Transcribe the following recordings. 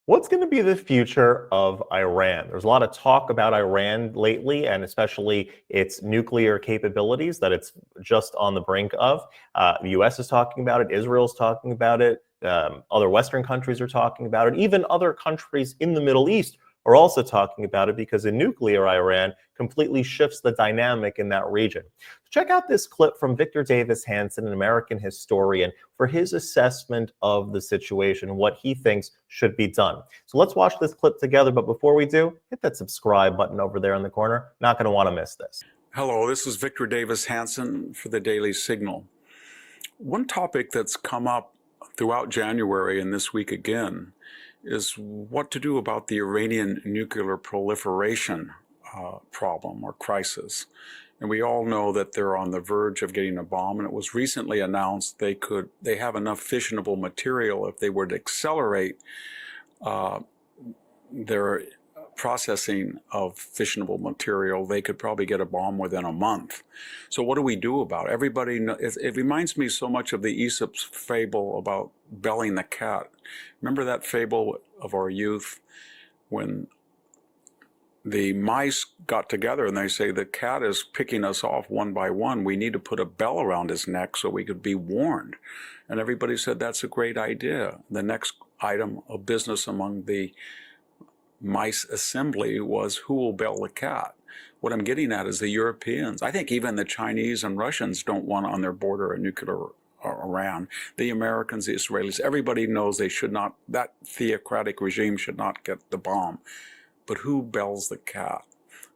What's going to be the future of Iran? There's a lot of talk about Iran lately, and especially its nuclear capabilities that it's just on the brink of. The US is talking about it, Israel's talking about it, other Western countries are talking about it, even other countries in the Middle East are also talking about it because a nuclear Iran completely shifts the dynamic in that region. Check out this clip from Victor Davis Hanson, an American historian, for his assessment of the situation, what he thinks should be done. So let's watch this clip together. But before we do, hit that subscribe button over there in the corner. Not going to want to miss this. Hello, this is Victor Davis Hanson for the Daily Signal. One topic that's come up throughout January and this week again is what to do about the Iranian nuclear proliferation problem or crisis. And we all know that they're on the verge of getting a bomb, and it was recently announced they have enough fissionable material if they were to accelerate their processing of fissionable material, they could probably get a bomb within a month. So what do we do about it? Everybody, it reminds me so much of the Aesop's fable about belling the cat. Remember that fable of our youth when the mice got together and they say the cat is picking us off one by one. We need to put a bell around his neck so we could be warned. And everybody said that's a great idea. The next item of business among the mice assembly was who will bell the cat. What I'm getting at is the Europeans. I think even the Chinese and Russians don't want on their border a nuclear Iran. The Americans, the Israelis, everybody knows they should not, that theocratic regime should not get the bomb. But who bells the cat?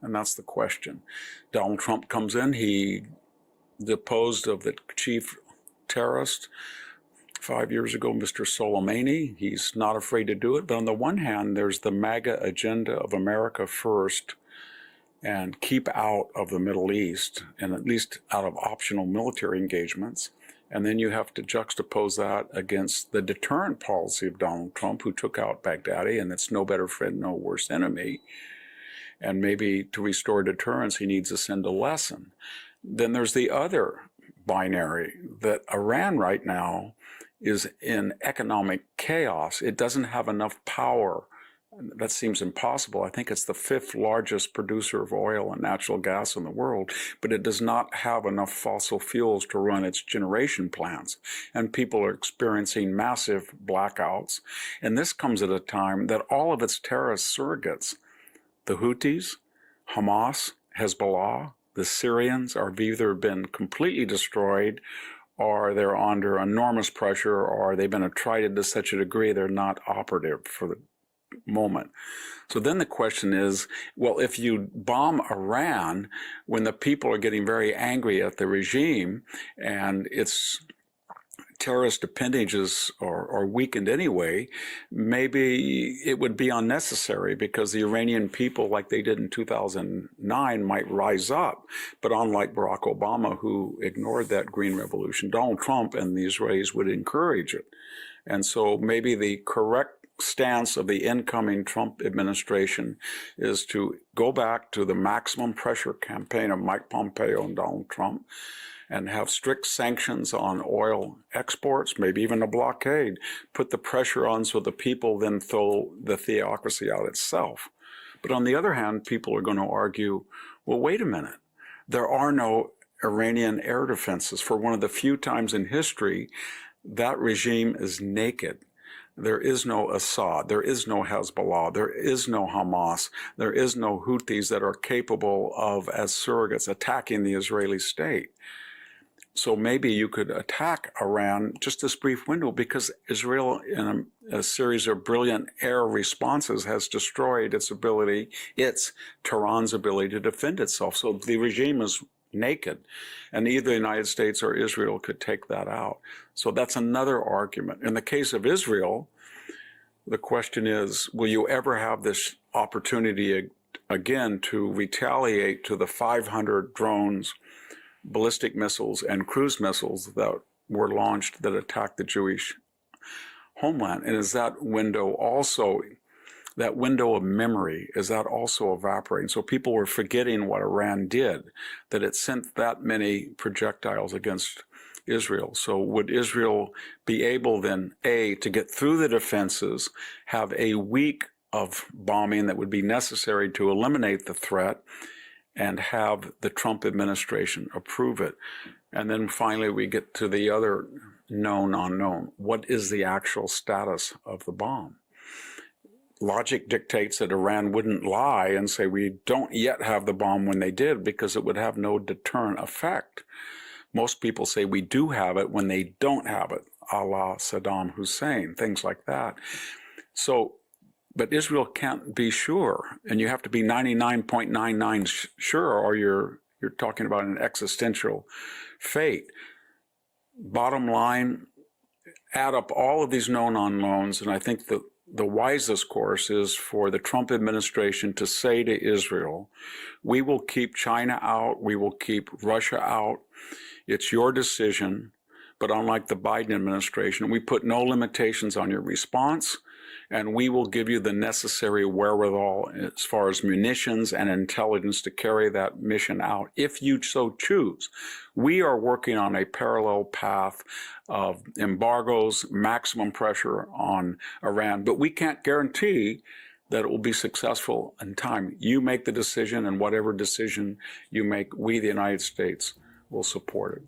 And that's the question. Donald Trump comes in, he deposed of the chief terrorist 5 years ago, Mr. Soleimani. He's not afraid to do it. But on the one hand, there's the MAGA agenda of America first and keep out of the Middle East, and at least out of optional military engagements. And then you have to juxtapose that against the deterrent policy of Donald Trump, who took out Baghdadi, and it's no better friend, no worse enemy. And maybe to restore deterrence, he needs to send a lesson. Then there's the other binary, that Iran right now is in economic chaos. It doesn't have enough power. That seems impossible. I think it's the 5th largest producer of oil and natural gas in the world, but it does not have enough fossil fuels to run its generation plants. And people are experiencing massive blackouts. And this comes at a time that all of its terrorist surrogates, the Houthis, Hamas, Hezbollah, the Syrians, have either been completely destroyed, or they're under enormous pressure, or they've been attrited to such a degree they're not operative for the moment. So then the question is, well, if you bomb Iran when the people are getting very angry at the regime and its terrorist appendages are weakened anyway, maybe it would be unnecessary because the Iranian people, like they did in 2009, might rise up. But unlike Barack Obama, who ignored that green revolution, Donald Trump and the Israelis would encourage it. And so maybe the correct stance of the incoming Trump administration is to go back to the maximum pressure campaign of Mike Pompeo and Donald Trump, and have strict sanctions on oil exports, maybe even a blockade, put the pressure on so the people then throw the theocracy out itself. But on the other hand, people are going to argue, well, wait a minute, there are no Iranian air defenses. For one of the few times in history, that regime is naked. There is no Assad, there is no Hezbollah, there is no Hamas, there is no Houthis that are capable of, as surrogates, attacking the Israeli state. So maybe you could attack Iran just this brief window, because Israel, in a series of brilliant air responses, has destroyed Tehran's ability to defend itself. So the regime is naked, and either the United States or Israel could take that out. So that's another argument. In the case of Israel, the question is, will you ever have this opportunity again to retaliate to the 500 drones, ballistic missiles, and cruise missiles that were launched that attacked the Jewish homeland? And is that window also, that window of memory, is that also evaporating? So people were forgetting what Iran did, that it sent that many projectiles against Israel. So would Israel be able then, A, to get through the defenses, have a week of bombing that would be necessary to eliminate the threat, and have the Trump administration approve it? And then finally we get to the other known unknown. What is the actual status of the bomb? Logic dictates that Iran wouldn't lie and say we don't yet have the bomb when they did, because it would have no deterrent effect. Most people say we do have it when they don't have it, a la Saddam Hussein, things like that. So, but Israel can't be sure, and you have to be 99.99 sure, or you're talking about an existential fate. Bottom line, add up all of these known unknowns, and I think the wisest course is for the Trump administration to say to Israel, we will keep China out, we will keep Russia out. It's your decision, but unlike the Biden administration, we put no limitations on your response, and we will give you the necessary wherewithal as far as munitions and intelligence to carry that mission out, if you so choose. We are working on a parallel path of embargoes, maximum pressure on Iran, but we can't guarantee that it will be successful in time. You make the decision, and whatever decision you make, we, the United States, will support it.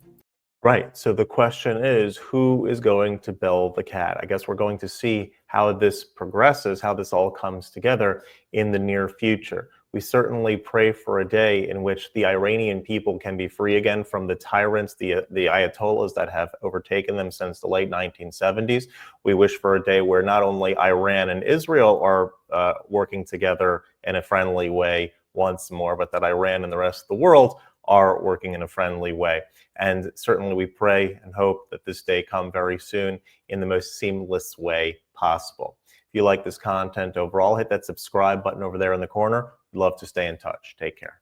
Right. So the question is, who is going to bell the cat? I guess we're going to see how this progresses, how this all comes together in the near future. We certainly pray for a day in which the Iranian people can be free again from the tyrants, the Ayatollahs that have overtaken them since the late 1970s. We wish for a day where not only Iran and Israel are working together in a friendly way once more, but that Iran and the rest of the world are working in a friendly way. And certainly we pray and hope that this day come very soon in the most seamless way possible. If you like this content overall, hit that subscribe button over there in the corner. We'd love to stay in touch. Take care.